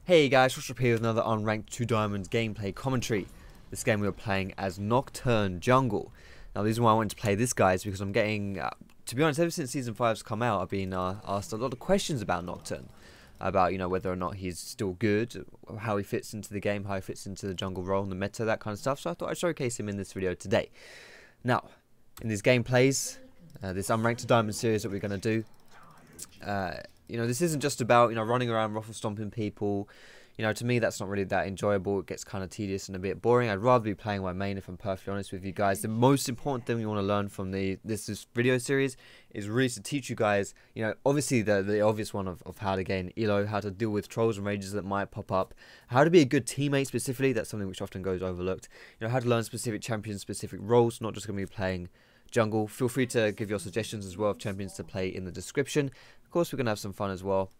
Hey guys, Foxdrop here with another Unranked 2 Diamonds gameplay commentary. This game we are playing as Nocturne Jungle. Now the reason why I wanted to play this guy is because I'm getting, to be honest, ever since Season 5's come out, I've been asked a lot of questions about Nocturne. About, you know, whether or not he's still good, how he fits into the game, how he fits into the jungle role and the meta, that kind of stuff. So I thought I'd showcase him in this video today. Now, in these gameplays, this Unranked 2 Diamond series that we're going to do, you know, this isn't just about, you know, running around ruffle stomping people. You know, to me that's not really that enjoyable. It gets kind of tedious and a bit boring. I'd rather be playing my main, if I'm perfectly honest with you guys. The most important thing you want to learn from this video series is really to teach you guys, you know, obviously the obvious one of how to gain elo, how to deal with trolls and rages that might pop up, how to be a good teammate specifically. That's something which often goes overlooked. You know, how to learn specific champions, specific roles, not just going to be playing jungle. Feel free to give your suggestions as well of champions to play in the description. Of course, we're going to have some fun as well.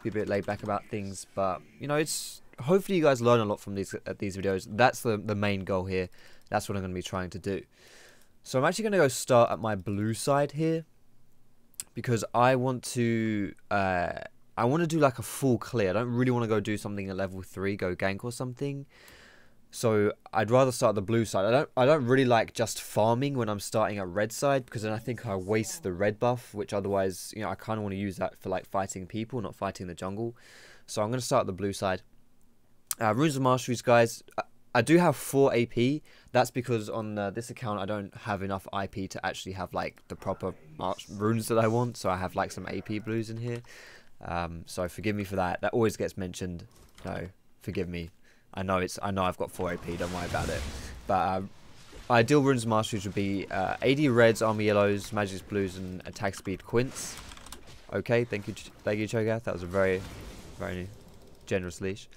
Be a bit laid back about things, but, you know, it's hopefully you guys learn a lot from these videos. That's the main goal here. That's what I'm going to be trying to do. So I'm actually going to go start at my blue side here, because I want to do like a full clear. I don't really want to go do something at level 3, go gank or something. So I'd rather start the blue side. I don't really like just farming when I'm starting at red side, because then I think I waste the red buff, which otherwise, you know, I kind of want to use that for like fighting people, not fighting the jungle. So I'm going to start the blue side. Runes of Masteries, guys. I do have 4 AP. That's because on this account I don't have enough IP to actually have like the proper runes that I want. So I have like some AP blues in here. So forgive me for that. That always gets mentioned. No, forgive me. I know I've got 4 AP, don't worry about it. But ideal runes of masteries would be AD reds, armor yellows, magic blues, and attack speed quints. Okay, thank you Cho'Gath. That was a very generous leash.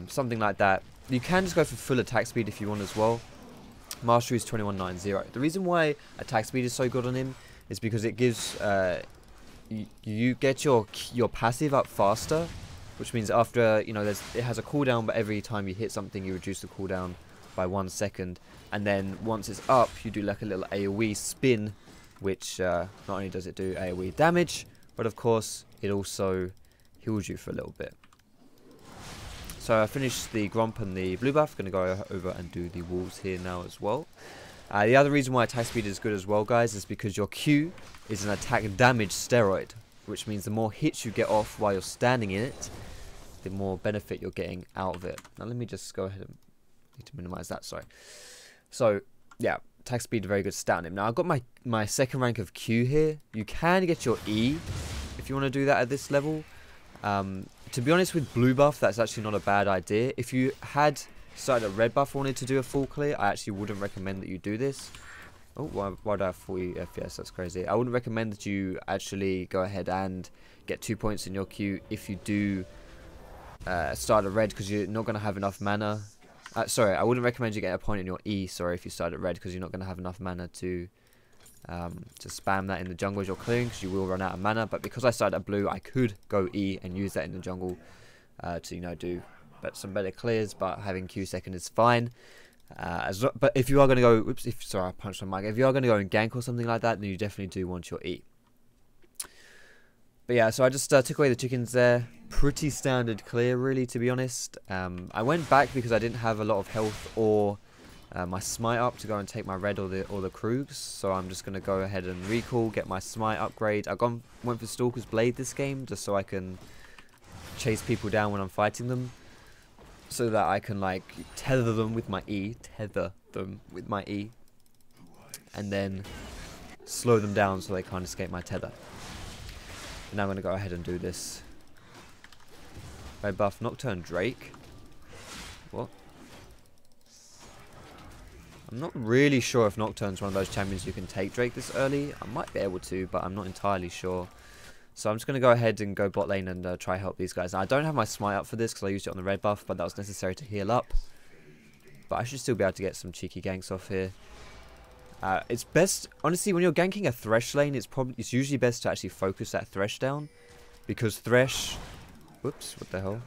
Something like that. You can just go for full attack speed if you want as well. Mastery is 2190. The reason why attack speed is so good on him is because it gives you get your passive up faster. Which means after, you know, it has a cooldown, but every time you hit something, you reduce the cooldown by 1 second. And then once it's up, you do like a little AoE spin, which not only does it do AoE damage, but of course, it also heals you for a little bit. So I finished the Gromp and the blue buff. Going to go over and do the wolves here now as well. The other reason why attack speed is good as well, guys, is because your Q is an attack damage steroid, which means the more hits you get off while you're standing in it, the more benefit you're getting out of it. Now let me just go ahead and need to minimize that, sorry. So yeah, attack speed, a very good stat on him. Now I've got my second rank of Q here. You can get your E if you want to do that at this level. To be honest, with blue buff, that's actually not a bad idea. If you had started a red buff and wanted to do a full clear, I actually wouldn't recommend that you do this. Oh, why do I have 40 FPS? That's crazy. I wouldn't recommend that you actually go ahead and get 2 points in your Q if you do start at red, because you're not going to have enough mana. Sorry, I wouldn't recommend you get a point in your E, sorry, if you start at red, because you're not going to have enough mana to spam that in the jungle as you're clearing, because you will run out of mana. But because I started at blue, I could go E and use that in the jungle to, you know, do some better clears, but having Q second is fine. But if you are going to go, sorry, I punched my mic. If you are going to go and gank or something like that, then you definitely do want your E. But yeah, so I just took away the chickens there. Pretty standard clear, really, to be honest. I went back because I didn't have a lot of health or my smite up to go and take my red or the Krugs. So I'm just going to go ahead and recall, get my smite upgrade. I went for Stalker's Blade this game just so I can chase people down when I'm fighting them, so that I can like tether them with my E, and then slow them down so they can't escape my tether. And now I'm going to go ahead and do this. Red buff Nocturne Drake. What? I'm not really sure if Nocturne's one of those champions you can take Drake this early. I might be able to, but I'm not entirely sure. So I'm just going to go ahead and go bot lane and try help these guys. Now, I don't have my smite up for this because I used it on the red buff, but that was necessary to heal up. But I should still be able to get some cheeky ganks off here. It's best, honestly, when you're ganking a Thresh lane, it's usually best to actually focus that Thresh down, because Thresh, whoops, what the hell?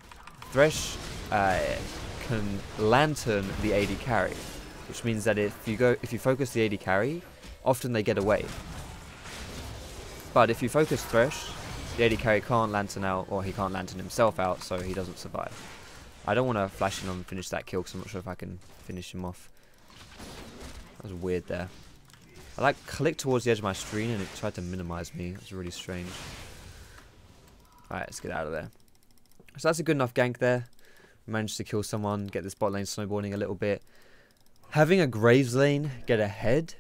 Thresh can lantern the AD carry, which means that if you focus the AD carry, often they get away. But if you focus Thresh, The AD carry can't lantern out, or he can't lantern himself out, so he doesn't survive. I don't want to flash in on and finish that kill because I'm not sure if I can finish him off. That was weird there. I like clicked towards the edge of my screen and it tried to minimize me. That's really strange. Alright, let's get out of there. So that's a good enough gank there. We managed to kill someone, get this bot lane snowboarding a little bit. Having a Graves lane get ahead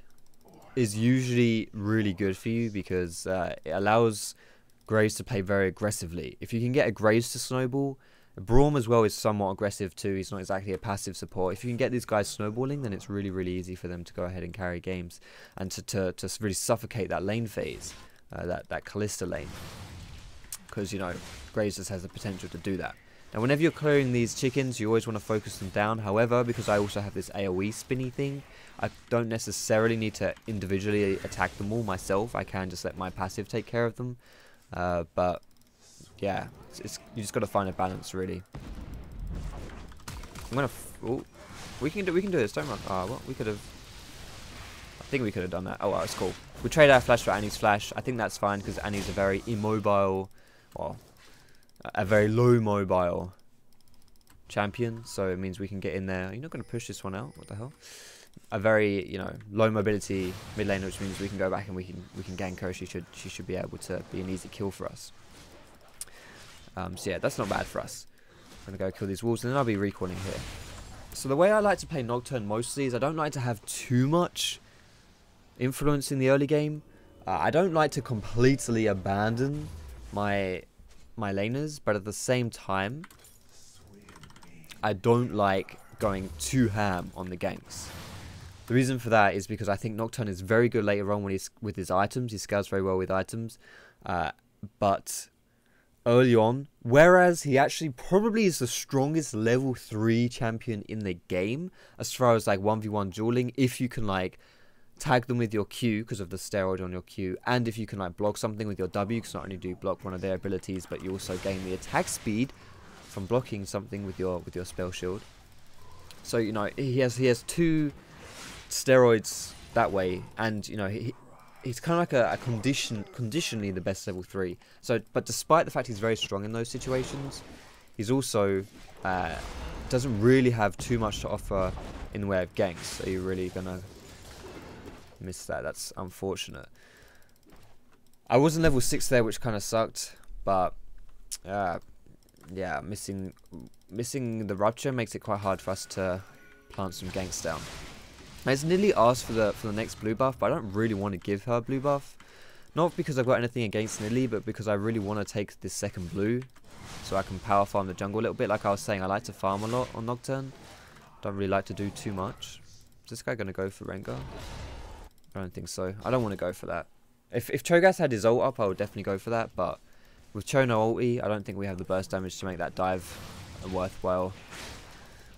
is usually really good for you because it allows Graves to play very aggressively. If you can get a Graves to snowball, Braum as well is somewhat aggressive too. He's not exactly a passive support. If you can get these guys snowballing, then it's really, really easy for them to go ahead and carry games and to really suffocate that lane phase, that Kalista lane. Because, you know, Graves just has the potential to do that. Now, whenever you're clearing these chickens, you always want to focus them down. However, because I also have this AoE spinny thing, I don't necessarily need to individually attack them all myself. I can just let my passive take care of them. But yeah, you just got to find a balance, really. I'm gonna. Oh, we can do this. Don't run. Oh, well, we could have. I think we could have done that. Oh, well, it's cool. We trade our flash for Annie's flash. I think that's fine because Annie's a very immobile, well, a very low mobile champion. So it means we can get in there. You're not gonna push this one out. What the hell? A very, you know, low mobility mid laner, which means we can go back and we can gank her. She should be able to be an easy kill for us. So yeah, that's not bad for us. I'm going to go kill these wolves and then I'll be recalling here. So the way I like to play Nocturne mostly is I don't like to have too much influence in the early game. I don't like to completely abandon my laners, but at the same time, I don't like going too ham on the ganks. The reason for that is because I think Nocturne is very good later on when he's with his items. He scales very well with items. But early on, whereas he actually probably is the strongest level 3 champion in the game as far as like 1v1 dueling, if you can like tag them with your Q because of the steroid on your Q, and if you can like block something with your W, because not only do you block one of their abilities, but you also gain the attack speed from blocking something with your spell shield. So, you know, he has 2 steroids that way, and you know he's kind of like a conditionally the best level 3. So, but despite the fact he's very strong in those situations, he's also doesn't really have too much to offer in the way of ganks. So you're really gonna miss that. That's unfortunate. I was in level 6 there, which kind of sucked, but yeah, missing the rupture makes it quite hard for us to plant some ganks down. It's nearly asked for the next blue buff, but I don't really want to give her blue buff. Not because I've got anything against Nidley, but because I really want to take this second blue so I can power farm the jungle a little bit. Like I was saying, I like to farm a lot on Nocturne. Don't really like to do too much. Is this guy going to go for Rengar? I don't think so. I don't want to go for that. If Cho'Gath had his ult up, I would definitely go for that, but with Cho no ulti, I don't think we have the burst damage to make that dive a worthwhile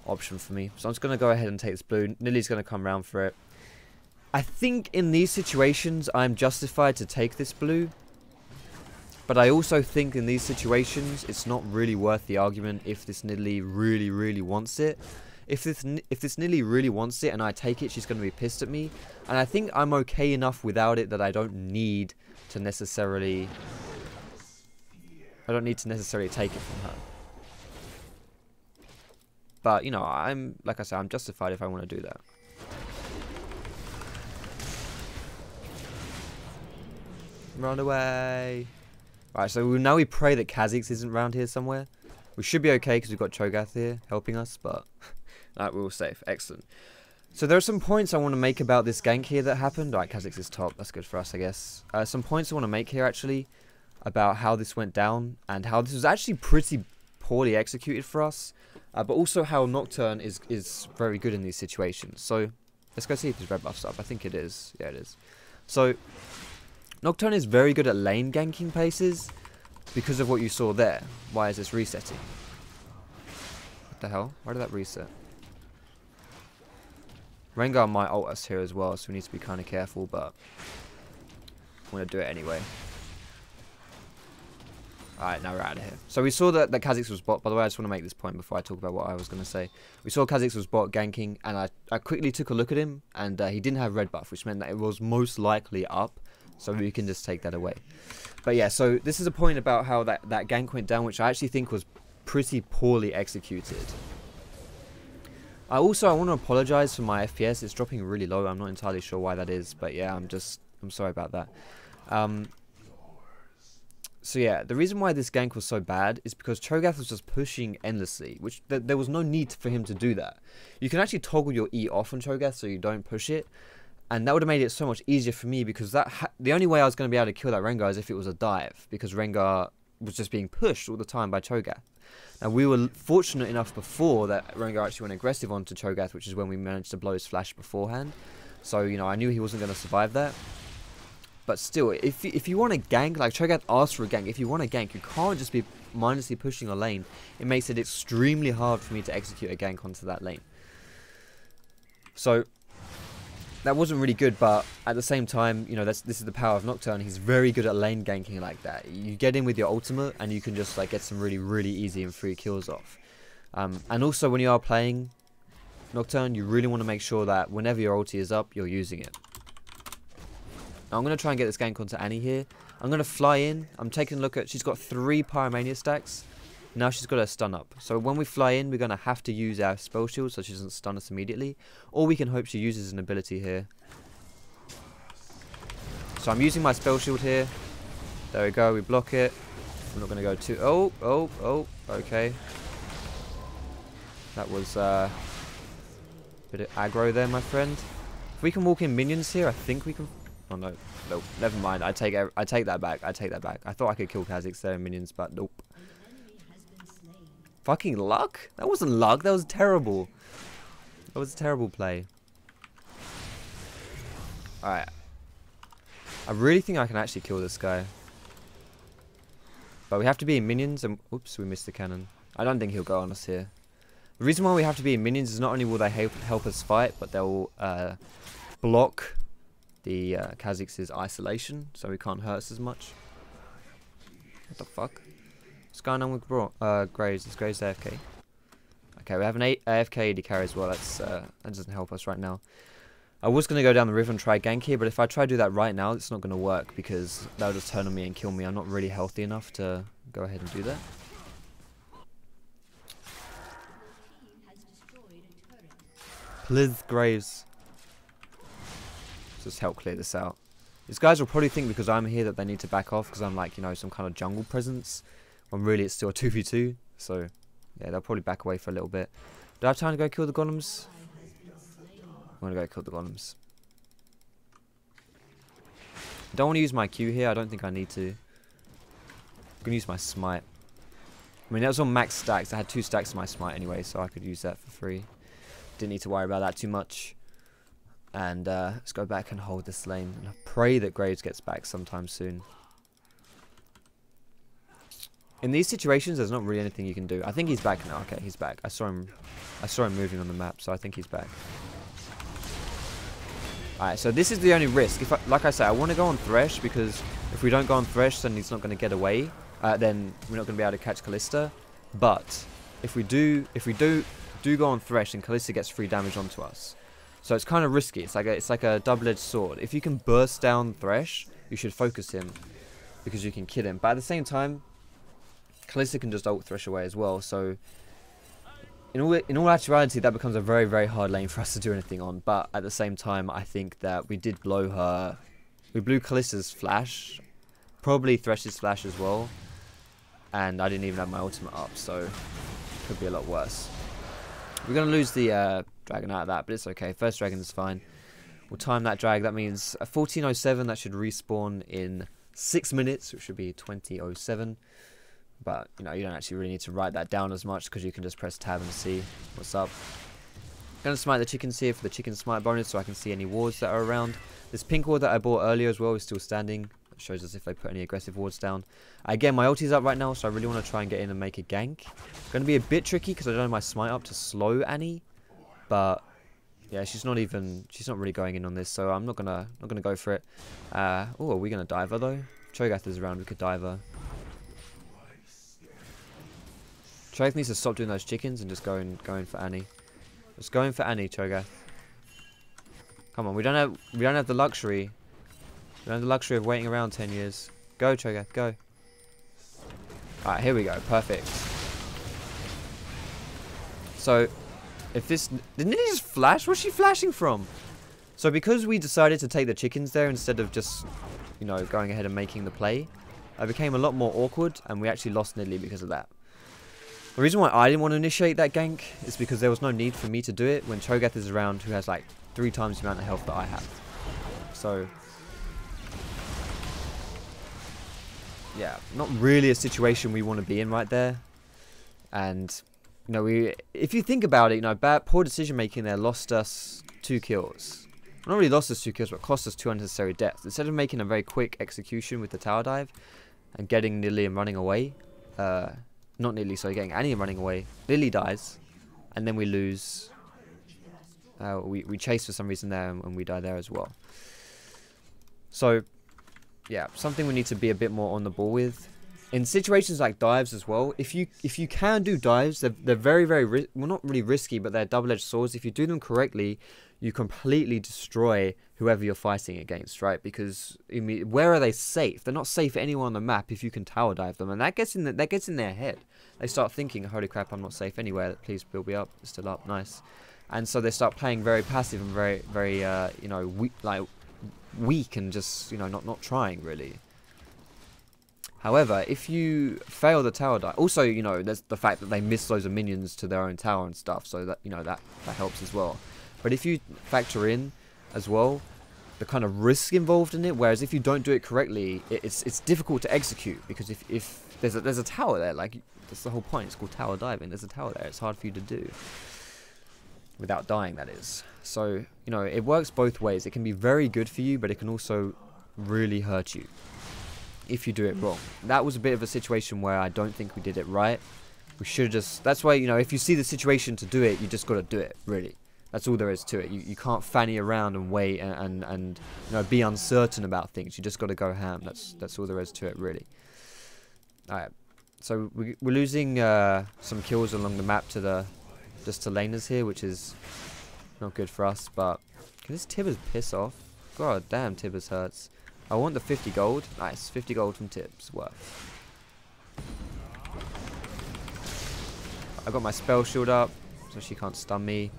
option for me. So I'm just going to go ahead and take this blue. Nilly's going to come round for it. I think in these situations I'm justified to take this blue, but I also think in these situations it's not really worth the argument if this Nidalee really wants it. If this Nidalee really wants it and I take it, she's going to be pissed at me, and I think I'm okay enough without it that I don't need to necessarily take it from her. But, you know, like I said, I'm justified if I want to do that. Run away. Right, so now we pray that Kha'Zix isn't around here somewhere. We should be okay because we've got Cho'Gath here helping us, but alright, we're all safe. Excellent. So there are some points I want to make about this gank here that happened. Alright, Kha'Zix is top. That's good for us, I guess. Some points I want to make here, actually, about how this went down and how this was actually pretty poorly executed for us. But also how Nocturne is very good in these situations. So let's go see if his red buff's up. I think it is. Yeah, it is. So Nocturne is very good at lane ganking places because of what you saw there. Why is this resetting? What the hell? Why did that reset? Rengar might ult us here as well, so we need to be kind of careful, but I'm going to do it anyway. Alright, now we're out of here. So we saw that Kha'Zix was bot. By the way, I just want to make this point before I talk about what I was going to say. We saw Kha'Zix was bot ganking, and I quickly took a look at him, and he didn't have red buff, which meant that it was most likely up. so we can just take that away. But yeah, so this is a point about how that gank went down, which I actually think was pretty poorly executed. I want to apologize for my FPS. It's dropping really low. I'm not entirely sure why that is, but yeah, I'm sorry about that. So yeah, the reason why this gank was so bad is because Cho'Gath was just pushing endlessly, which there was no need for him to do that. You can actually toggle your E off on Cho'Gath so you don't push it, and that would have made it so much easier for me, because the only way I was going to be able to kill that Rengar is if it was a dive, because Rengar was just being pushed all the time by Cho'Gath. Now, we were fortunate enough before that Rengar actually went aggressive onto Cho'Gath, which is when we managed to blow his flash beforehand. So, you know, I knew he wasn't going to survive that. But still, if you want to gank, like Cho'Gath asked for a gank, if you want to gank, you can't just be mindlessly pushing a lane. It makes it extremely hard for me to execute a gank onto that lane. So that wasn't really good, but at the same time, you know, this is the power of Nocturne. He's very good at lane ganking like that. You get in with your ultimate, and you can just like get some really easy and free kills off. And also, when you are playing Nocturne, you really want to make sure that whenever your ulti is up, you're using it. Now, I'm going to try and get this gank onto Annie here. I'm going to fly in. I'm taking a look at... She's got 3 Pyromania stacks. Now she's got her stun up. So when we fly in, we're going to have to use our spell shield so she doesn't stun us immediately. Or we can hope she uses an ability here. So I'm using my spell shield here. There we go. We block it. I'm not going to go too... Oh. Okay. That was a bit of aggro there, my friend. If we can walk in minions here, I think we can... Oh, no. Nope. Never mind. I take that back. I take that back. I thought I could kill Kha'Zix there in minions, but nope. Fucking luck? That wasn't luck. That was terrible. That was a terrible play. Alright. I really think I can actually kill this guy. But we have to be in minions and... Oops, we missed the cannon. I don't think he'll go on us here. The reason why we have to be in minions is not only will they help us fight, but they'll block the Kha'Zix's isolation, so he can't hurt us as much. What the fuck? What's going on with Graves? Is Graves AFK? Okay, we have an AFK AD carry as well. That doesn't help us right now. I was going to go down the river and try gank here, but if I try to do that right now, it's not going to work because that'll just turn on me and kill me. I'm not really healthy enough to go ahead and do that. Please, Graves. Just help clear this out. These guys will probably think because I'm here that they need to back off because I'm like, you know, some kind of jungle presence. When really it's still a 2v2. So, yeah, they'll probably back away for a little bit. Do I have time to go kill the golems? I'm going to go kill the golems. I don't want to use my Q here. I don't think I need to. I'm going to use my smite. I mean, that was on max stacks. I had 2 stacks of my smite anyway, so I could use that for free. Didn't need to worry about that too much. And let's go back and hold this lane. And I pray that Graves gets back sometime soon. In these situations, there's not really anything you can do. I think he's back now. Okay, he's back. I saw him moving on the map, so I think he's back. Alright, so this is the only risk. Like I say, I want to go on Thresh because if we don't go on Thresh, then he's not going to get away. Then we're not going to be able to catch Kalista. But if we do go on Thresh, then Kalista gets free damage onto us. So it's kind of risky. It's like a double-edged sword. If you can burst down Thresh, you should focus him because you can kill him. But at the same time, Kalista can just ult Thresh away as well, so in all actuality that becomes a very hard lane for us to do anything on. But at the same time, I think that we did blow her. We blew Kalista's flash, probably Thresh's flash as well, and I didn't even have my ultimate up, so it could be a lot worse. We're going to lose the dragon out of that, but it's okay. First dragon is fine. We'll time that drag. That means a 14:07. That should respawn in 6 minutes, which should be 20:07. But, you know, you don't actually really need to write that down as much because you can just press tab and see what's up. I'm going to smite the chickens here for the chicken smite bonus so I can see any wards that are around. This pink ward that I bought earlier as well is still standing. It shows us if they put any aggressive wards down. Again, my ulti's up right now, so I really want to try and get in and make a gank. Going to be a bit tricky because I don't have my smite up to slow Annie. But, yeah, she's not really going in on this, so I'm not gonna go for it. Oh, are we going to dive her though? Cho'Gath is around, we could dive her. Cho'Gath needs to stop doing those chickens and just going for Annie. Just going for Annie, Cho'Gath. Come on, we don't have the luxury We don't have the luxury of waiting around 10 years. Go, Cho'Gath, go. Alright, here we go. Perfect. So, if this... Didn't it just flash? What's she flashing from? So, because we decided to take the chickens there instead of just, you know, going ahead and making the play, it became a lot more awkward, and we actually lost Nidalee because of that. The reason why I didn't want to initiate that gank is because there was no need for me to do it when Cho'Gath is around, who has like 3 times the amount of health that I have. So... yeah, not really a situation we want to be in right there. And, you know, if you think about it, you know, poor decision making there lost us 2 kills. Not really lost us 2 kills, but cost us 2 unnecessary deaths. Instead of making a very quick execution with the tower dive and getting Nidalee and running away, not Nidalee, sorry, getting Annie and running away, Nidalee dies, and then we lose. We chase for some reason there, and we die there as well. So... yeah, something we need to be a bit more on the ball with. In situations like dives as well, if you can do dives, they're very, very, well, not really risky, but they're double-edged swords. If you do them correctly, you completely destroy whoever you're fighting against, right? Because, I mean, where are they safe? They're not safe anywhere on the map if you can tower dive them, and that gets in their head. They start thinking, holy crap, I'm not safe anywhere. Please build me up. It's still up. Nice. And so they start playing very passive and very, very, you know, weak and just, you know, not trying really. However, if you fail the tower dive, also, you know, there's the fact that they miss loads of minions to their own tower and stuff, so that, you know, that helps as well. But if you factor in as well the kind of risk involved in it, whereas if you don't do it correctly, it's difficult to execute, because if there's a tower there, like, that's the whole point. It's called tower diving. There's a tower there. It's hard for you to do without dying, that is. So, you know, it works both ways. It can be very good for you, but it can also really hurt you if you do it wrong. That was a bit of a situation where I don't think we did it right. We should have just... that's why, you know, if you see the situation to do it, you just got to do it, really. That's all there is to it. You can't fanny around and wait and you know, be uncertain about things. You just got to go ham. That's all there is to it, really. Alright, so we're losing some kills along the map to laners here, which is not good for us. But can this Tibbers piss off? God damn, Tibbers hurts. I want the 50 gold. Nice, 50 gold from Tibbs. Worth. I got my spell shield up, so she can't stun me.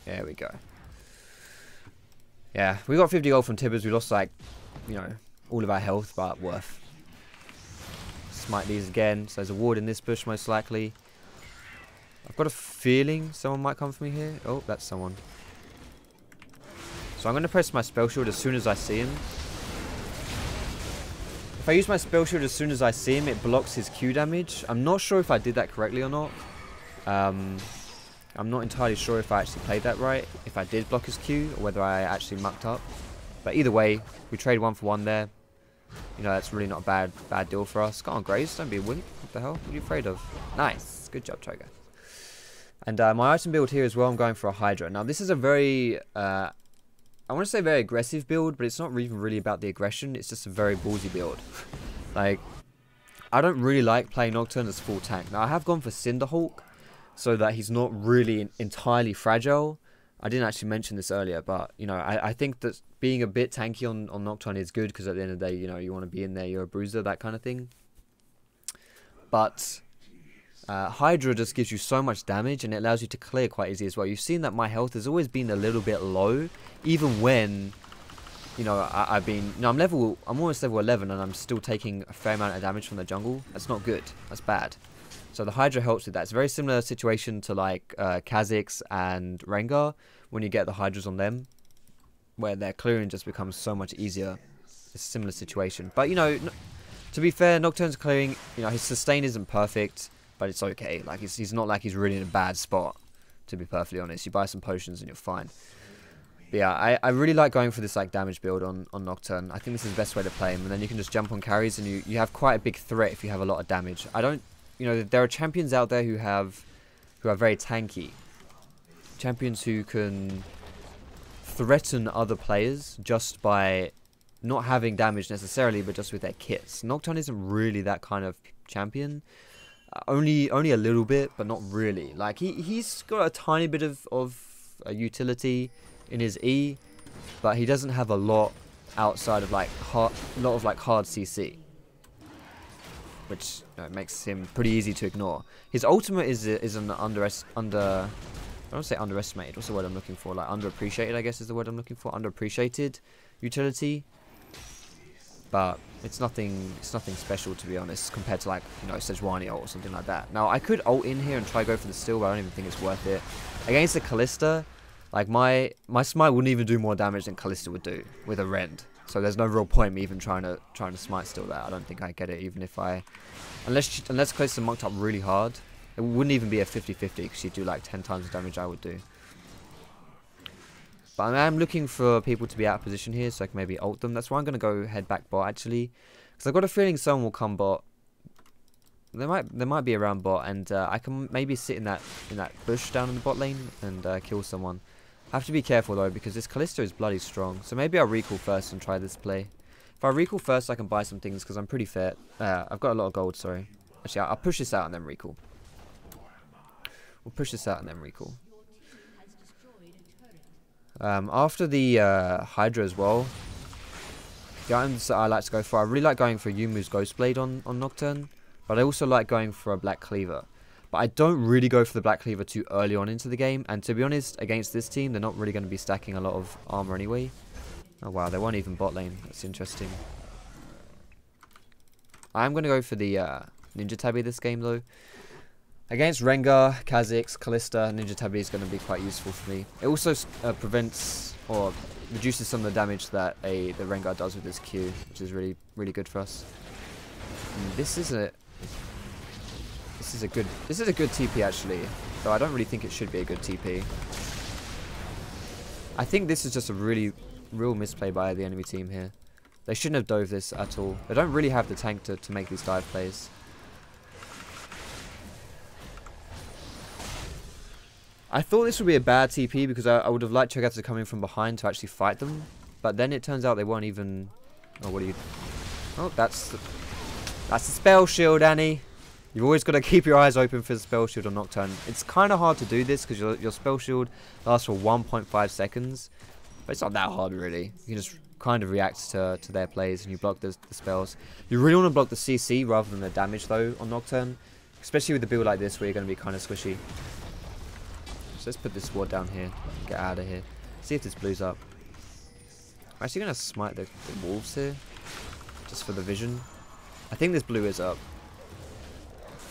There we go. Yeah, we got 50 gold from Tibbers. We lost, like, you know, all of our health, but worth. Smite these again. So there's a ward in this bush, most likely. I've got a feeling someone might come for me here. Oh, that's someone. So I'm going to press my spell shield as soon as I see him. If I use my spell shield as soon as I see him, it blocks his Q damage. I'm not sure if I did that correctly or not. I'm not entirely sure if I actually played that right. If I did block his Q, or whether I actually mucked up. But either way, we trade 1 for 1 there. You know, that's really not a bad deal for us. Go on, Grace. Don't be a wimp. What the hell? What are you afraid of? Nice. Good job, Cho'Gath. And my item build here as well, I'm going for a Hydra. Now, this is a very... I want to say very aggressive build, but it's not even really about the aggression. It's just a very ballsy build. Like, I don't really like playing Nocturne as full tank. Now, I have gone for Cinderhulk, so that he's not really entirely fragile. I didn't actually mention this earlier, but, you know, I think that being a bit tanky on Nocturne is good, because at the end of the day, you know, you want to be in there, you're a bruiser, that kind of thing. But Hydra just gives you so much damage, and it allows you to clear quite easy as well. You've seen that my health has always been a little bit low, even when, you know, I've been... No, I'm almost level 11, and I'm still taking a fair amount of damage from the jungle. That's not good. That's bad. So the Hydra helps with that. It's a very similar situation to, like, Kha'Zix and Rengar, when you get the Hydras on them, where their clearing just becomes so much easier. It's a similar situation. But, you know, to be fair, Nocturne's clearing, you know, his sustain isn't perfect, but it's okay. Like, he's not like he's really in a bad spot, to be perfectly honest. You buy some potions and you're fine. But yeah, I really like going for this, like, damage build on Nocturne. I think this is the best way to play him. And then you can just jump on carries, and you have quite a big threat if you have a lot of damage. You know, there are champions out there who are very tanky. Champions who can threaten other players just by not having damage necessarily, but just with their kits. Nocturne isn't really that kind of champion. Only a little bit, but not really. Like, he's got a tiny bit of utility in his E, but he doesn't have a lot outside of like hard CC, which makes him pretty easy to ignore. His ultimate is an I don't want to say underestimated. What's the word I'm looking for? Like underappreciated, I guess is the word I'm looking for. Underappreciated utility, but it's nothing special, to be honest, compared to like Sejuani ult or something like that. Now I could ult in here and try go for the steal, but I don't even think it's worth it against the Kalista. Like my smite wouldn't even do more damage than Kalista would do with a rend. So there's no real point me even trying to smite steal that. I don't think I get it, even if unless Kalista mucked up really hard. It wouldn't even be a 50-50 because she'd do like 10 times the damage I would do. But I'm looking for people to be out of position here so I can maybe ult them. That's why I'm going to go head back bot actually. Because I've got a feeling someone will come bot. They might be around bot, and I can maybe sit in that bush down in the bot lane and kill someone. I have to be careful though because this Kalista is bloody strong. So maybe I'll recall first and try this play. If I recall first I can buy some things because I'm pretty fair. I've got a lot of gold, sorry. Actually I'll push this out and then recall. We'll push this out and then recall. After the Hydra as well, the items that I like to go for, I really like going for Yumu's Ghostblade on Nocturne, but I also like going for a Black Cleaver. But I don't really go for the Black Cleaver too early on into the game, and to be honest, against this team, they're not really going to be stacking a lot of armor anyway. Oh wow, they weren't even bot lane. That's interesting. I'm going to go for the Ninja Tabi this game though. Against Rengar, Kha'Zix, Kalista, Ninja Tabi is going to be quite useful for me. It also prevents or reduces some of the damage that the Rengar does with his Q, which is really good for us. And this is a good TP actually, though I don't really think it should be a good TP. I think this is just a real misplay by the enemy team here. They shouldn't have dove this at all. They don't really have the tank to make these dive plays. I thought this would be a bad TP because I would have liked Cho'Gath to come in from behind to actually fight them. But then it turns out they weren't even... Oh, what are you... Oh, that's the spell shield, Annie. You've always got to keep your eyes open for the spell shield on Nocturne. It's kind of hard to do this because your spell shield lasts for 1.5 seconds. But it's not that hard, really. You can just kind of react to their plays and you block the spells. You really want to block the CC rather than the damage, though, on Nocturne. Especially with a build like this where you're going to be kind of squishy. So let's put this ward down here. Get out of here. See if this blues up. I'm actually going to smite the wolves here. Just for the vision. I think this blue is up.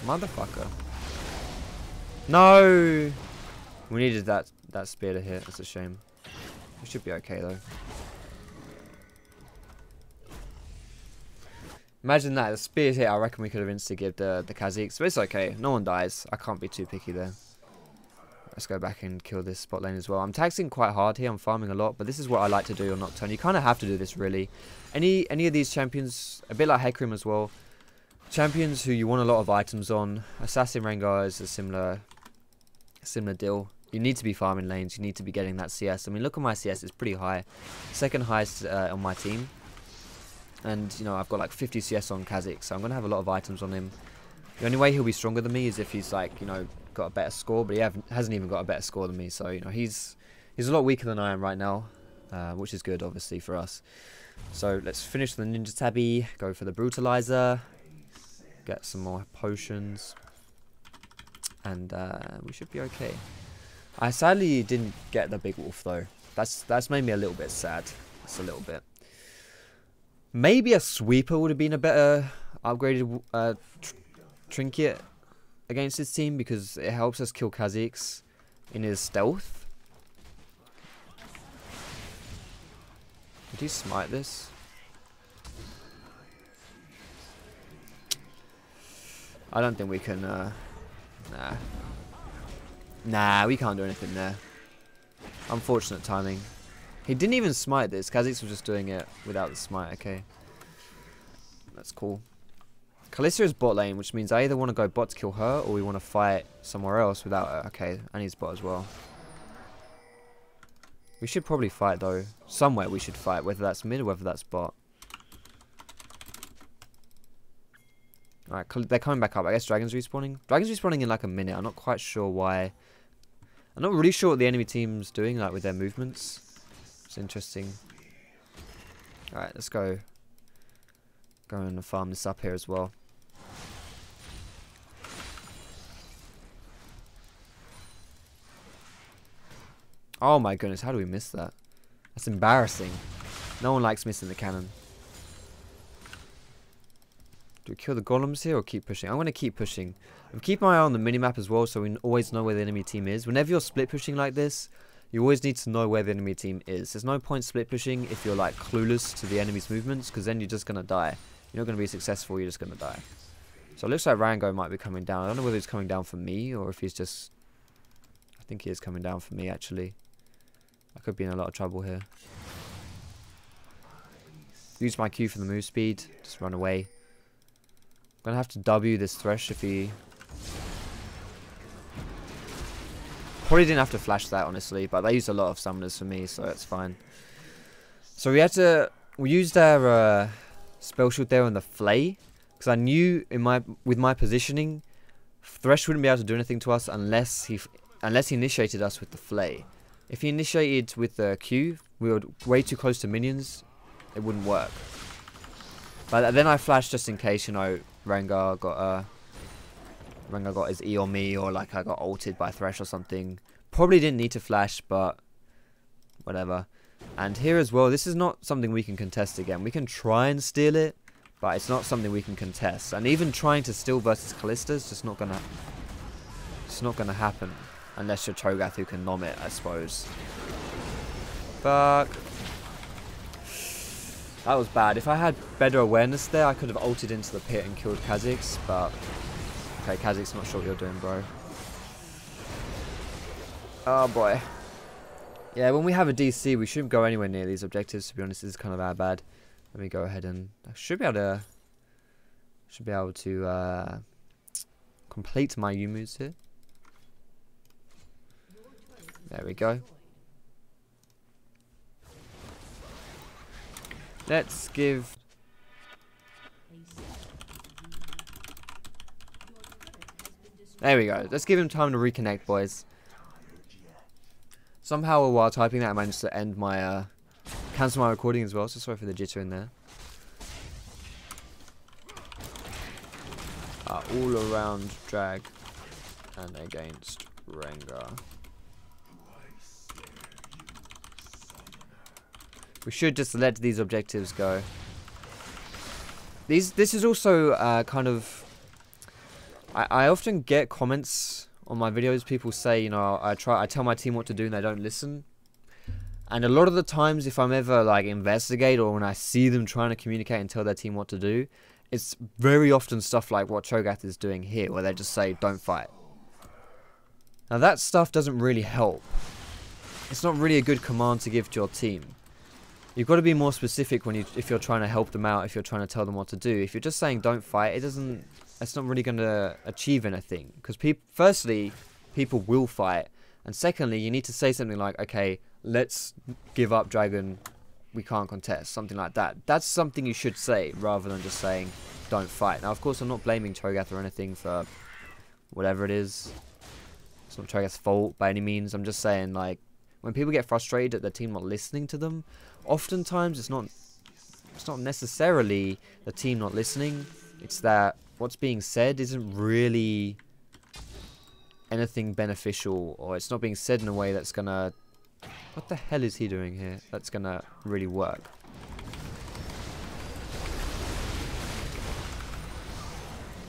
Motherfucker. No! We needed that spear to hit. That's a shame. We should be okay though. Imagine that. The spear hit, I reckon we could have insta-gibbed the Kha'Zix. But it's okay. No one dies. I can't be too picky there. Let's go back and kill this spot lane as well. I'm taxing quite hard here. I'm farming a lot. But this is what I like to do on Nocturne. You kind of have to do this really. Any of these champions, a bit like Hecarim as well. Champions who you want a lot of items on. Assassin Rengar is a similar deal. You need to be farming lanes. You need to be getting that CS. I mean, look at my CS. It's pretty high. Second highest on my team. And, you know, I've got like 50 CS on Kha'Zix. So I'm going to have a lot of items on him. The only way he'll be stronger than me is if he's like, you know, got a better score. But he hasn't even got a better score than me. So, you know, he's a lot weaker than I am right now. Which is good, obviously, for us. So let's finish the Ninja Tabi. Go for the Brutalizer. Get some more potions. And we should be okay. I sadly didn't get the big wolf though. That's made me a little bit sad. Just a little bit. Maybe a sweeper would have been a better upgraded trinket against this team because it helps us kill Kha'Zix in his stealth. Did he smite this? I don't think we can, Nah, we can't do anything there. Unfortunate timing. He didn't even smite this. Kha'Zix was just doing it without the smite, okay. That's cool. Kalista is bot lane, which means I either want to go bot to kill her, or we want to fight somewhere else without her. Okay, I need bot as well. We should probably fight, though. Somewhere we should fight, whether that's mid or whether that's bot. Alright, they're coming back up. I guess Dragon's respawning. Dragon's respawning in like a minute. I'm not quite sure why. I'm not really sure what the enemy team's doing like with their movements. It's interesting. Alright, let's go. Go and farm this up here as well. Oh my goodness, how do we miss that? That's embarrassing. No one likes missing the cannon. Do we kill the golems here or keep pushing? I'm going to keep pushing. I'm keeping my eye on the minimap as well, so we always know where the enemy team is. Whenever you're split pushing like this, you always need to know where the enemy team is. There's no point split pushing if you're like clueless to the enemy's movements, because then you're just going to die. You're not going to be successful, you're just going to die. So it looks like Rango might be coming down. I don't know whether he's coming down for me or if he's just... I think he is coming down for me, actually. I could be in a lot of trouble here. Use my Q for the move speed. Just run away. I'm gonna have to W this Thresh if he... Probably didn't have to flash that, honestly, but they used a lot of summoners for me, so it's fine. So we had to... We used our spell shield there on the Flay, because I knew with my positioning, Thresh wouldn't be able to do anything to us unless he initiated us with the Flay. If he initiated with the Q, we were way too close to minions, it wouldn't work. But then I flashed just in case, you know, Rengar got his E on me, or like I got ulted by Thresh or something. Probably didn't need to flash, but whatever. And here as well, this is not something we can contest again. We can try and steal it, but it's not something we can contest. And even trying to steal versus Kalista is just not gonna happen. Unless you're Cho'Gath who can nom it, I suppose. Fuck. That was bad. If I had better awareness there, I could have ulted into the pit and killed Kha'Zix, but... Okay, Kha'Zix, not sure what you're doing, bro. Oh, boy. Yeah, when we have a DC, we shouldn't go anywhere near these objectives, to be honest. This is kind of our bad. Let me go ahead and... I should be able to... complete my Yumu's here. There we go. Let's give... There we go. Let's give him time to reconnect, boys. Somehow while typing that I managed to end my... cancel my recording as well, so sorry for the jitter in there. All around drag and against Rengar. We should just let these objectives go. This is also kind of... I often get comments on my videos. People say, you know, I tell my team what to do and they don't listen. And a lot of the times, if I'm ever like investigate or when I see them trying to communicate and tell their team what to do, it's very often stuff like what Cho'Gath is doing here, where they just say, don't fight. Now that stuff doesn't really help. It's not really a good command to give to your team. You've got to be more specific if you're trying to help them out, if you're trying to tell them what to do. If you're just saying don't fight, it's not really going to achieve anything. Because firstly, people will fight. And secondly, you need to say something like, okay, let's give up dragon, we can't contest. Something like that. That's something you should say, rather than just saying don't fight. Now, of course, I'm not blaming Cho'Gath or anything for whatever it is. It's not Cho'Gath's fault by any means. I'm just saying, like, when people get frustrated at their team not listening to them, oftentimes it's not necessarily the team not listening. It's that what's being said isn't really anything beneficial, or it's not being said in a way that's gonna... What the hell is he doing here? That's gonna really work.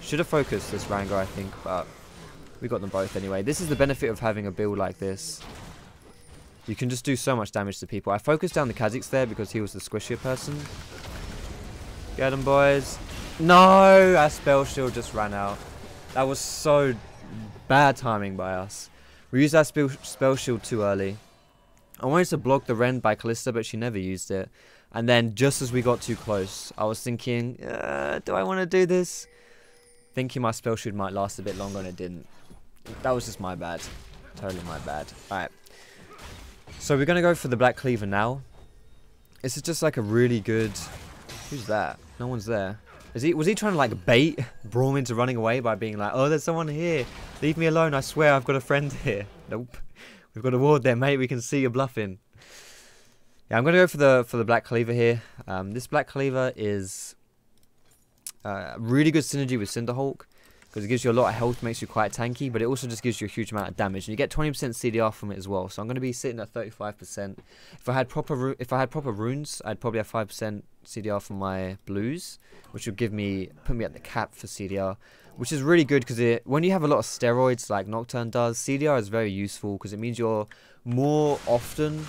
Should have focused this Rengar, I think, but we got them both anyway. This is the benefit of having a build like this. You can just do so much damage to people. I focused down the Kha'Zix there because he was the squishier person. Get him, boys. No! Our spell shield just ran out. That was so bad timing by us. We used our spell shield too early. I wanted to block the Ren by Kalista, but she never used it. And then just as we got too close, I was thinking, do I want to do this? Thinking my spell shield might last a bit longer, and it didn't. That was just my bad. Totally my bad. Alright. So we're going to go for the Black Cleaver now. This is just like a really good... Who's that? No one's there. Was he trying to like bait Braum into running away by being like, oh, there's someone here. Leave me alone. I swear I've got a friend here. Nope. We've got a ward there, mate. We can see you bluffing. Yeah, I'm gonna go for the Black Cleaver here. This Black Cleaver is really good synergy with Cinderhulk because it gives you a lot of health, makes you quite tanky, but it also just gives you a huge amount of damage, and you get 20% CDR from it as well. So I'm gonna be sitting at 35%. If I had proper runes, I'd probably have 5% CDR from my blues, which would put me at the cap for CDR, which is really good because when you have a lot of steroids like Nocturne does, CDR is very useful because it means you're more often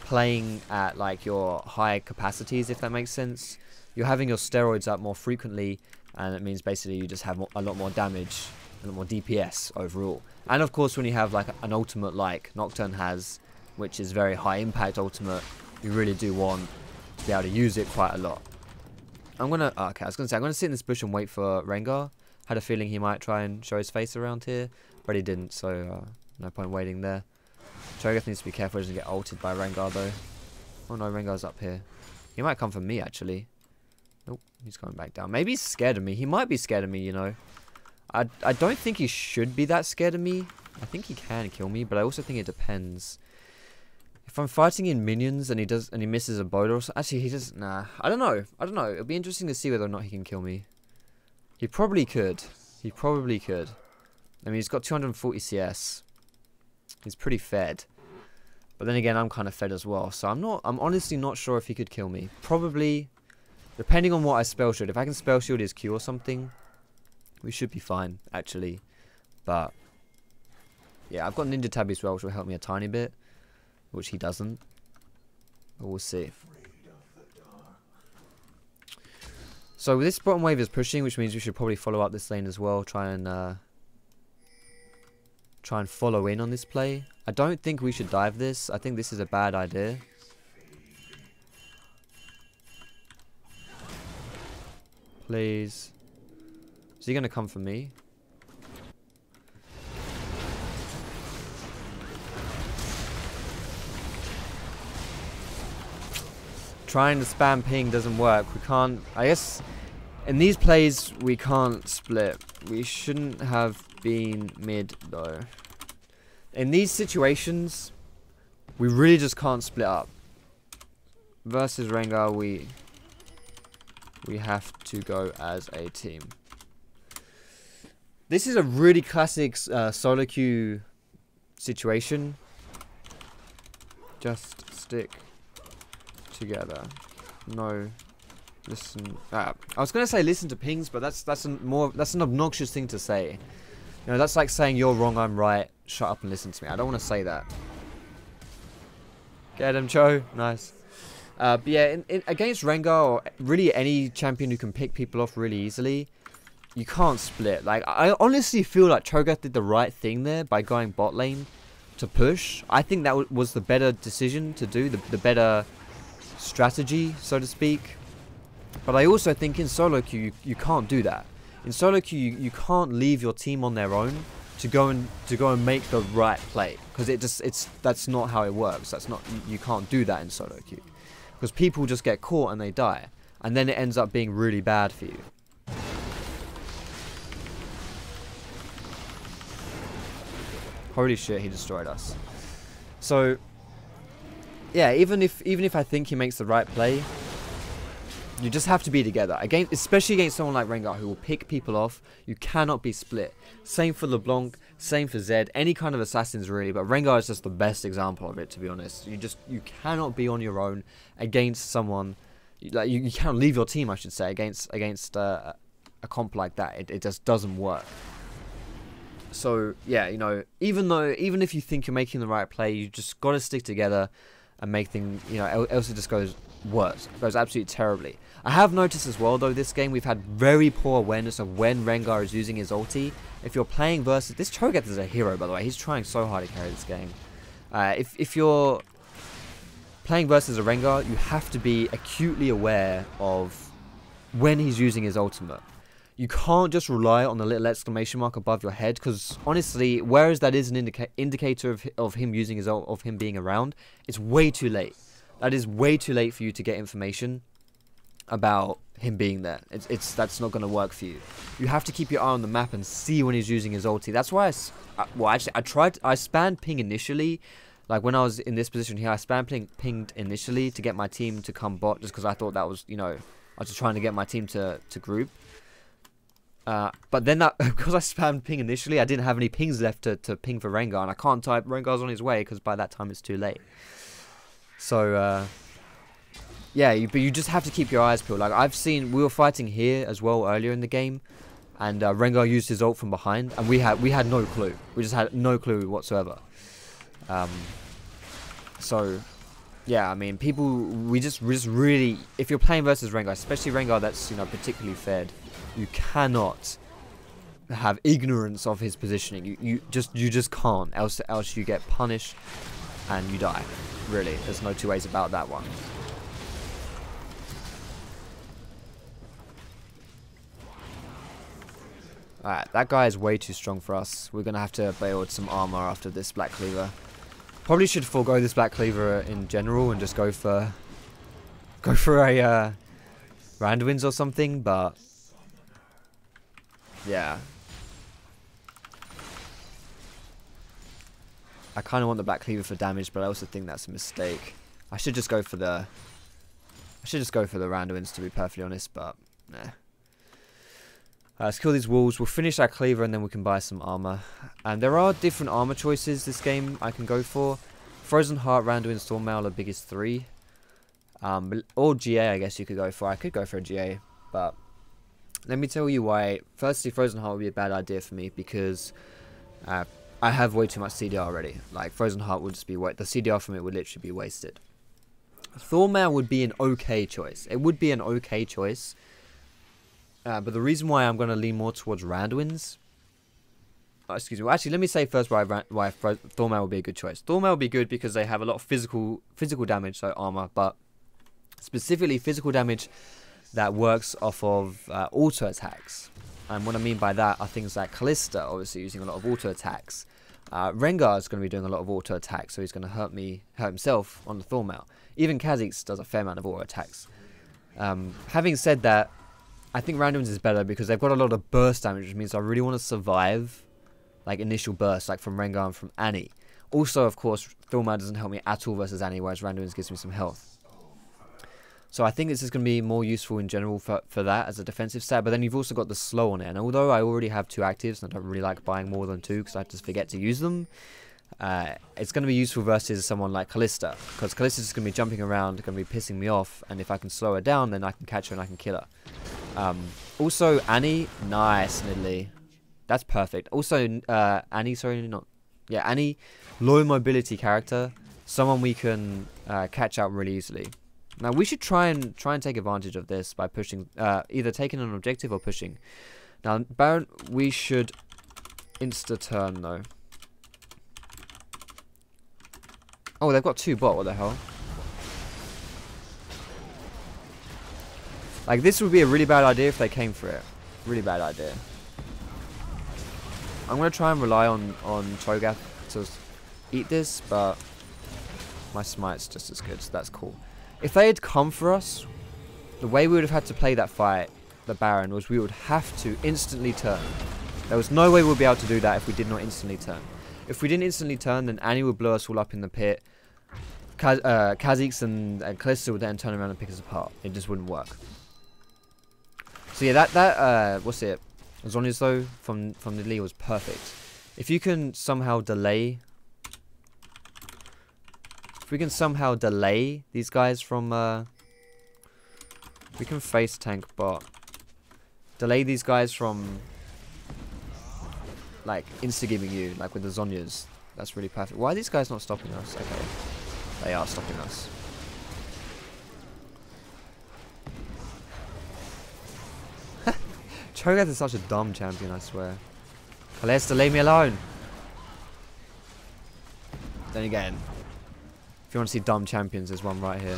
playing at like your high capacities, if that makes sense. You're having your steroids up more frequently, and it means basically you just have a lot more damage, a lot more DPS overall. And of course, when you have like an ultimate like Nocturne has, which is very high impact ultimate, you really do want to be able to use it quite a lot. I was gonna say I'm gonna sit in this bush and wait for Rengar. Had a feeling he might try and show his face around here, but he didn't, so no point waiting there. Cho'Gath needs to be careful he doesn't get ulted by Rengar though. Oh no, Rengar's up here. He might come for me actually. Nope, he's going back down. Maybe he's scared of me. He might be scared of me, you know. I don't think he should be that scared of me. I think he can kill me, but I also think it depends. If I'm fighting in minions and he misses a boat or something, actually he just nah. I don't know. It'll be interesting to see whether or not he can kill me. He probably could. He probably could. I mean, he's got 240 CS. He's pretty fed. But then again, I'm kind of fed as well. So I'm honestly not sure if he could kill me. Probably, depending on what I spell shield. If I can spell shield his Q or something, we should be fine, actually. But, yeah, I've got Ninja Tab as well, which will help me a tiny bit. Which he doesn't. But we'll see. So this bottom wave is pushing, which means we should probably follow up this lane as well. Try and follow in on this play. I don't think we should dive this. I think this is a bad idea. Please. Is he going to come for me? Trying to spam ping doesn't work. We can't... I guess in these plays we can't split. We shouldn't have been mid though. In these situations we really just can't split up. Versus Rengar we have to go as a team. This is a really classic solo queue situation. Just stick together. No, listen. I was gonna say listen to pings, but that's an obnoxious thing to say. You know, that's like saying you're wrong, I'm right. Shut up and listen to me. I don't want to say that. Get him, Cho. Nice. But yeah, against Rengar or really any champion who can pick people off really easily, you can't split. Like, I honestly feel like Cho'Gath did the right thing there by going bot lane to push. I think that was the better decision to do, the better strategy, so to speak. But I also think in solo queue you can't do that. In solo queue you can't leave your team on their own to go and make the right play, because that's not how it works. That's not, you can't do that in solo queue, because people just get caught and they die, and then it ends up being really bad for you. Holy shit, he destroyed us. So yeah, even if I think he makes the right play, you just have to be together. Especially against someone like Rengar who will pick people off. You cannot be split. Same for LeBlanc, same for Zed, any kind of assassins really, but Rengar is just the best example of it, to be honest. You cannot be on your own against someone. Like you cannot leave your team, I should say, against a comp like that. It just doesn't work. So yeah, you know, even if you think you're making the right play, you just got to stick together and make things, you know, else it just goes worse. It goes absolutely terribly. I have noticed as well, though, this game we've had very poor awareness of when Rengar is using his ulti. If you're playing versus... This Cho'Gath is a hero, by the way. He's trying so hard to carry this game. If you're playing versus a Rengar, you have to be acutely aware of when he's using his ultimate. You can't just rely on the little exclamation mark above your head, because honestly, whereas that is an indicator of him using his ult, of him being around, it's way too late. That is way too late for you to get information about him being there. That's not going to work for you. You have to keep your eye on the map and see when he's using his ulti. That's why I spammed ping initially, Like when I was in this position here, I spam pinged initially to get my team to come bot, just because I thought that was, you know, I was just trying to get my team to group. But then because I spammed ping initially, I didn't have any pings left to ping for Rengar, and I can't type Rengar's on his way because by that time it's too late. So yeah, but you just have to keep your eyes peeled. Like I've seen, we were fighting here as well earlier in the game, and Rengar used his ult from behind, and we had no clue. We just had no clue whatsoever. So yeah, I mean, we just really, if you're playing versus Rengar, especially Rengar that's, you know, particularly fed, you cannot have ignorance of his positioning. You just can't, else you get punished and you die. Really, there's no two ways about that one. Alright, that guy is way too strong for us. We're gonna have to build some armor after this Black Cleaver. Probably should forego this Black Cleaver in general and just go for a Randuin's or something, but yeah. I kind of want the Black Cleaver for damage, but I also think that's a mistake. I should just go for the Randuin's, to be perfectly honest, but nah. Let's kill these wolves. We'll finish our cleaver and then we can buy some armor. And there are different armor choices this game I can go for. Frozen Heart, Randuin, Stormmail are biggest three. Or GA I guess you could go for. I could go for a GA, but let me tell you why. Firstly, Frozen Heart would be a bad idea for me because I have way too much CDR already. Like Frozen Heart would just be the CDR from it would literally be wasted. Thornmail would be an okay choice. It would be an okay choice. But the reason why I'm going to lean more towards Randuin's... excuse me. Well, actually, let me say first why Thornmail would be a good choice. Thornmail would be good because they have a lot of physical damage, so armor. But specifically physical damage that works off of auto attacks. And what I mean by that are things like Callista, obviously using a lot of auto attacks. Rengar is going to be doing a lot of auto attacks, so he's going to hurt himself on the Thornmail. Even Kha'Zix does a fair amount of auto attacks. Having said that, I think Randuin's is better because they've got a lot of burst damage, which means I really want to survive like initial bursts, like from Rengar and from Annie. Also, of course, Thornmail doesn't help me at all versus Annie, whereas Randuin's gives me some health. So I think this is going to be more useful in general for that as a defensive stat. But then you've also got the slow on it, and although I already have 2 actives, and I don't really like buying more than 2 because I just forget to use them, it's going to be useful versus someone like Callista, because Callista's just going to be jumping around, going to be pissing me off, and if I can slow her down, then I can catch her and I can kill her. Also, Annie, nice, Nidalee. That's perfect. Also, Annie, sorry, Annie, low mobility character, someone we can catch out really easily. Now we should try and take advantage of this by pushing, either taking an objective or pushing. Now Baron, we should insta turn though. Oh, they've got 2 bot. What the hell? Like, this would be a really bad idea if they came for it. Really bad idea. I'm going to try and rely on Cho'Gath to eat this, but my smite's just as good, so that's cool. If they had come for us, the way we would have had to play that fight, the Baron, was we would have to instantly turn. There was no way we'd be able to do that if we did not instantly turn. If we didn't instantly turn, then Annie would blow us all up in the pit. Kha'Zix and Callista would then turn around and pick us apart. It just wouldn't work. So yeah, that what's it? Zhonya's though from Nidalee was perfect. If you can somehow delay, we these guys from, we can face tank bot. Delay these guys from like insta-giving you, like with the Zhonyas. That's really perfect. Why are these guys not stopping us? Okay, they are stopping us. Cho'Gath is such a dumb champion, I swear. Callista, leave me alone. Then again, if you want to see dumb champions, there's one right here.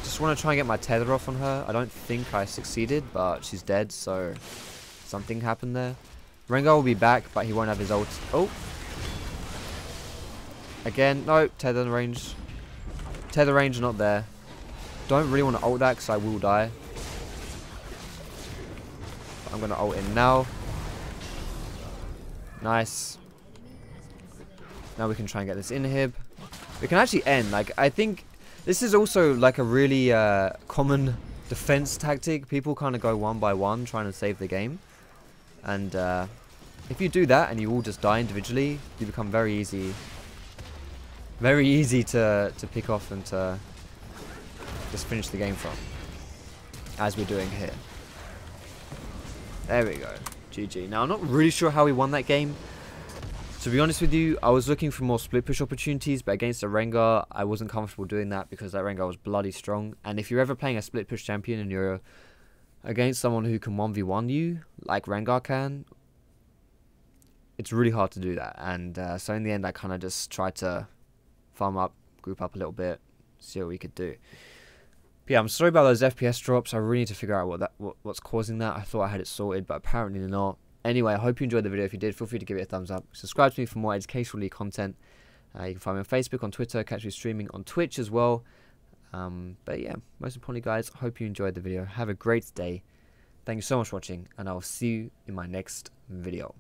Just want to try and get my tether off on her. I don't think I succeeded, but she's dead, so something happened there. Rengar will be back, but he won't have his ult. Oh! Again, no, tether range. Tether range not there. Don't really want to ult that because I will die. I'm going to ult in now. Nice. Now we can try and get this inhib. We can actually end. Like, I think this is also like a really common defense tactic. People kind of go one by one trying to save the game. And if you do that and you all just die individually, you become very easy to pick off and to just finish the game from. As we're doing here. There we go. GG. Now, I'm not really sure how we won that game. To be honest with you, I was looking for more split push opportunities, but against a Rengar, I wasn't comfortable doing that because that Rengar was bloody strong. And if you're ever playing a split push champion and you're against someone who can 1v1 you, like Rengar can, it's really hard to do that. And so in the end, I kind of just tried to farm up, group up a little bit, see what we could do. But yeah, I'm sorry about those FPS drops. I really need to figure out what's causing that. I thought I had it sorted, but apparently not. Anyway, I hope you enjoyed the video. If you did, feel free to give it a thumbs up. Subscribe to me for more educational league content. You can find me on Facebook, on Twitter, catch me streaming on Twitch as well. But yeah, most importantly, guys, I hope you enjoyed the video. Have a great day. Thank you so much for watching, and I'll see you in my next video.